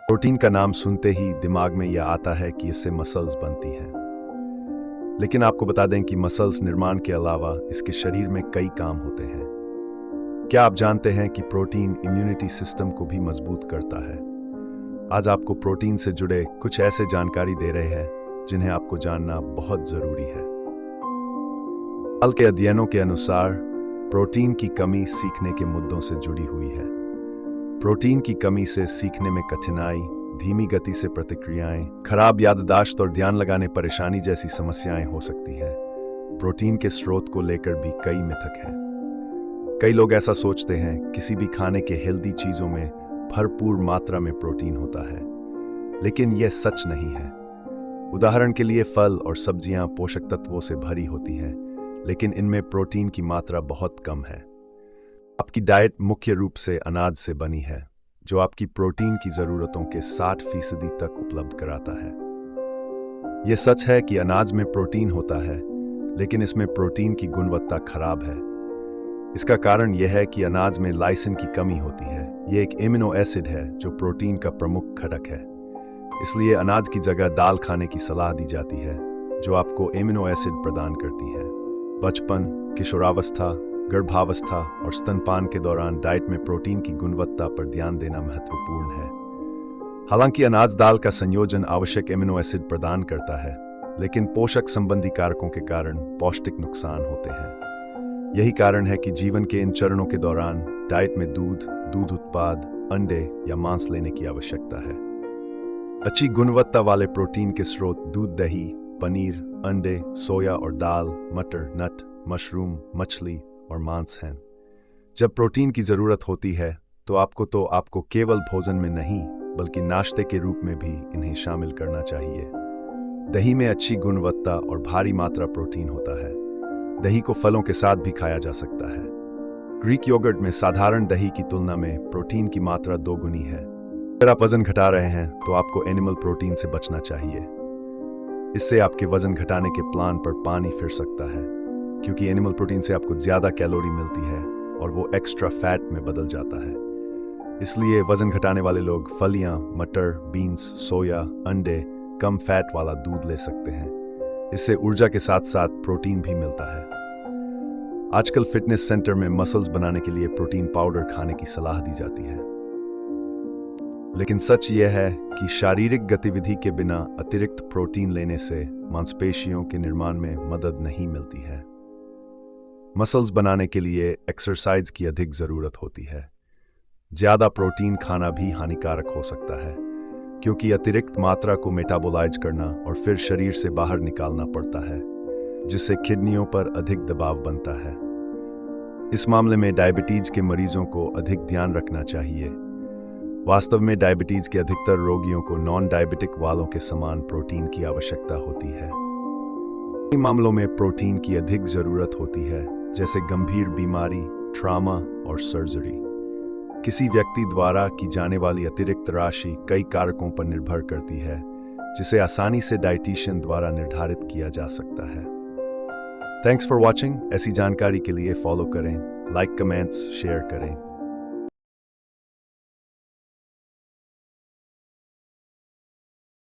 Protein का नाम सुनते ही दिमाग में यह आता है कि इससे मसल्स बनती हैं। लेकिन आपको बता दें कि मसल्स निर्माण के अलावा इसके शरीर में कई काम होते हैं। क्या आप जानते हैं कि प्रोटीन इम्यूनिटी सिस्टम को भी मजबूत करता है? आज आपको प्रोटीन से जुड़े कुछ ऐसे जानकारी दे रहे हैं जिन्हें आपको जानना बहुत जरूरी है। हाल के अध्ययनों के अनुसार प्रोटीन की कमी सीखने के मुद्दों से जुड़ी हुई है। प्रोटीन की कमी से सीखने में कठिनाई, धीमी गति से प्रतिक्रियाएं, खराब याददाश्त और ध्यान लगाने परेशानी जैसी समस्याएं हो सकती हैं। प्रोटीन के स्रोत को लेकर भी कई मिथक हैं। कई लोग ऐसा सोचते हैं किसी भी खाने के हेल्दी चीजों में भरपूर मात्रा में प्रोटीन होता है, लेकिन यह सच नहीं है। उदाहरण के लिए फल और सब्जियां पोषक तत्वों से भरी होती हैं, लेकिन इनमें प्रोटीन की मात्रा बहुत कम है। आपकी डाइट मुख्य रूप से अनाज से बनी है, जो आपकी प्रोटीन की जरूरतों के 60% तक उपलब्ध कराता है। यह सच है कि अनाज में प्रोटीन होता है, लेकिन इसमें प्रोटीन की गुणवत्ता खराब है। इसका कारण यह है कि अनाज में लाइसिन की कमी होती है। यह एक एमिनो एसिड है जो प्रोटीन का प्रमुख घटक है। इसलिए अनाज की जगह दाल खाने की सलाह दी जाती है, जो आपको एमिनो एसिड प्रदान करती है। बचपन, किशोरावस्था, गर्भावस्था और स्तनपान के दौरान डाइट में प्रोटीन की गुणवत्ता पर ध्यान देना महत्वपूर्ण है। हालांकि अनाज दाल का संयोजन आवश्यक एमिनो एसिड प्रदान करता है, लेकिन पोषक संबंधी कारकों के कारण पौष्टिक नुकसान होते हैं। यही कारण है कि जीवन के इन चरणों के दौरान डाइट में दूध, दूध उत्पाद, अंडे या मांस लेने की आवश्यकता है। अच्छी गुणवत्ता वाले प्रोटीन के स्रोत दूध, दही, पनीर, अंडे, सोया और दाल, मटर, नट, मशरूम, मछली और मांस हैं। जब प्रोटीन की जरूरत होती है तो आपको केवल भोजन में नहीं बल्कि नाश्ते के रूप में भी इन्हें शामिल करना चाहिए। दही में अच्छी गुणवत्ता और भारी मात्रा प्रोटीन होता है। दही को फलों के साथ भी खाया जा सकता है। ग्रीक योगर्ट में साधारण दही की तुलना में प्रोटीन की मात्रा 2 गुनी है। अगर आप वजन घटा रहे हैं तो आपको एनिमल प्रोटीन से बचना चाहिए। इससे आपके वजन घटाने के प्लान पर पानी फिर सकता है, क्योंकि एनिमल प्रोटीन से आपको ज्यादा कैलोरी मिलती है और वो एक्स्ट्रा फैट में बदल जाता है। इसलिए वजन घटाने वाले लोग फलियां, मटर, बीन्स, सोया, अंडे, कम फैट वाला दूध ले सकते हैं। इससे ऊर्जा के साथ साथ प्रोटीन भी मिलता है। आजकल फिटनेस सेंटर में मसल्स बनाने के लिए प्रोटीन पाउडर खाने की सलाह दी जाती है, लेकिन सच यह है कि शारीरिक गतिविधि के बिना अतिरिक्त प्रोटीन लेने से मांसपेशियों के निर्माण में मदद नहीं मिलती है। मसल्स बनाने के लिए एक्सरसाइज की अधिक जरूरत होती है। ज्यादा प्रोटीन खाना भी हानिकारक हो सकता है, क्योंकि अतिरिक्त मात्रा को मेटाबोलाइज करना और फिर शरीर से बाहर निकालना पड़ता है, जिससे किडनियों पर अधिक दबाव बनता है। इस मामले में डायबिटीज के मरीजों को अधिक ध्यान रखना चाहिए। वास्तव में डायबिटीज के अधिकतर रोगियों को नॉन डायबिटिक वालों के समान प्रोटीन की आवश्यकता होती है। इन मामलों में प्रोटीन की अधिक जरूरत होती है, जैसे गंभीर बीमारी, ट्रॉमा और सर्जरी। किसी व्यक्ति द्वारा की जाने वाली अतिरिक्त राशि कई कारकों पर निर्भर करती है, जिसे आसानी से डाइटिशियन द्वारा निर्धारित किया जा सकता है। Thanks for watching. ऐसी जानकारी के लिए फॉलो करें, लाइक, कमेंट्स, शेयर करें।